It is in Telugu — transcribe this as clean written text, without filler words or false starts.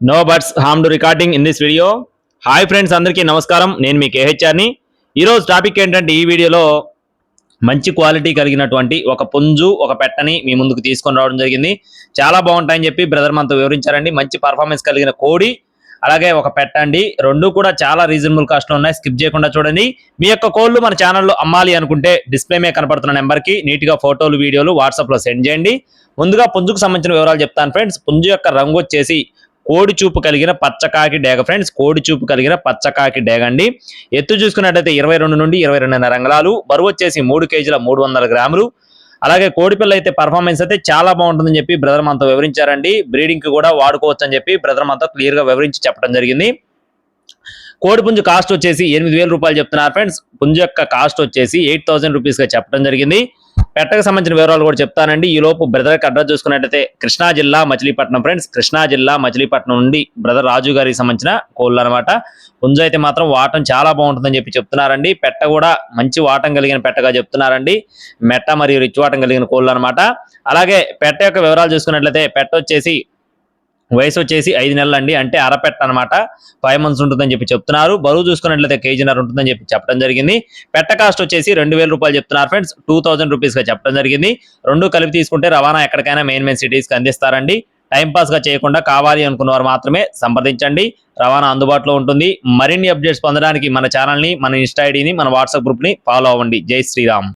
No buts harm to recording in this video. Hi friends, అందరికీ నమస్కారం. నేను మీ కేహెచ్ఆర్ని. ఈరోజు టాపిక్ ఏంటంటే ఈ వీడియోలో మంచి క్వాలిటీ కలిగినటువంటి ఒక పుంజు ఒక పెట్టని మీ ముందుకు తీసుకొని రావడం జరిగింది. చాలా బాగుంటాయని చెప్పి బ్రదర్ మనతో వివరించారండి. మంచి పర్ఫార్మెన్స్ కలిగిన కోడి అలాగే ఒక పెట్ట అండి. రెండు కూడా చాలా రీజనబుల్ కాస్ట్ లో ఉన్నాయి. స్కిప్ చేయకుండా చూడండి. మీ యొక్క కోళ్లు మన ఛానల్లో అమ్మాలి అనుకుంటే డిస్ప్లే మీద కనపడుతున్న నెంబర్కి నీట్గా ఫోటోలు వీడియోలు వాట్సాప్లో సెండ్ చేయండి. ముందుగా పుంజుకు సంబంధించిన వివరాలు చెప్తాను ఫ్రెండ్స్. పుంజు యొక్క రంగు వచ్చేసి కోడి చూపు కలిగిన పచ్చకాకి డేగ ఫ్రెండ్స్. కోడి చూపు కలిగిన పచ్చకాకి డేగ అండి. ఎత్తు చూసుకున్నట్టయితే 22 నుండి 22.5 అంగుళాలు. బరువు వచ్చేసి 3 కేజీల 300 గ్రాములు. అలాగే కోడిపిల్ల అయితే పర్ఫార్మెన్స్ అయితే చాలా బాగుంటుందని చెప్పి బ్రదర్ మనతో వివరించారండి. బ్రీడింగ్ కి కూడా వాడుకోవచ్చు అని చెప్పి బ్రదర్ మనతో క్లియర్ గా వివరించి చెప్పడం జరిగింది. కోడి పుంజు కాస్ట్ వచ్చేసి 8,000 రూపాయలు చెప్తున్నారు ఫ్రెండ్స్. పుంజు యొక్క కాస్ట్ వచ్చేసి 8,000 రూపీస్ గా చెప్పడం జరిగింది. పెట్టకు సంబంధించిన వివరాలు కూడా చెప్తానండి. ఈ లోపు బ్రదర్ కి అడ్రస్ చూసుకున్నట్టయితే కృష్ణా జిల్లా మచిలీపట్నం ఫ్రెండ్స్. కృష్ణా జిల్లా మచిలీపట్నం నుండి బ్రదర్ రాజు గారికి సంబంధించిన కోళ్ళు అనమాట. పుంజు అయితే మాత్రం వాటం చాలా బాగుంటుందని చెప్పి చెప్తున్నారండి. పెట్ట కూడా మంచి వాటం కలిగిన పెట్టగా చెప్తున్నారండి. మెట్ట మరియు రిచ్ వాటం కలిగిన కోళ్ళు అనమాట. అలాగే పెట్ట యొక్క వివరాలు చూసుకున్నట్లయితే పెట్ట వచ్చేసి వయసు వచ్చేసి 5 నెలలు అండి. అంటే అరపెట్ట అనమాట. 5 months ఉంటుందని చెప్పి చెప్తున్నారు. బరువు చూసుకున్నట్లయితే కేజీన్నర ఉంటుందని చెప్పి చెప్పడం జరిగింది. పెట్ట కాస్ట్ వచ్చేసి 2,000 రూపాయలు చెప్తున్నారు ఫ్రెండ్స్. 2,000 రూపీస్ గా చెప్పడం జరిగింది. రెండు కలిపి తీసుకుంటే రవాణా ఎక్కడికైనా మెయిన్ సిటీస్ కి అందిస్తారండి. టైం పాస్ గా చేయకుండా కావాలి అనుకున్న వారు మాత్రమే సంప్రదించండి. రవాణా అందుబాటులో ఉంటుంది. మరిన్ని అప్డేట్స్ పొందడానికి మన ఛానల్ ని, మన ఇన్స్టా ఐడిని, మన వాట్సాప్ గ్రూప్ ని ఫాలో అవ్వండి. జై శ్రీరామ్.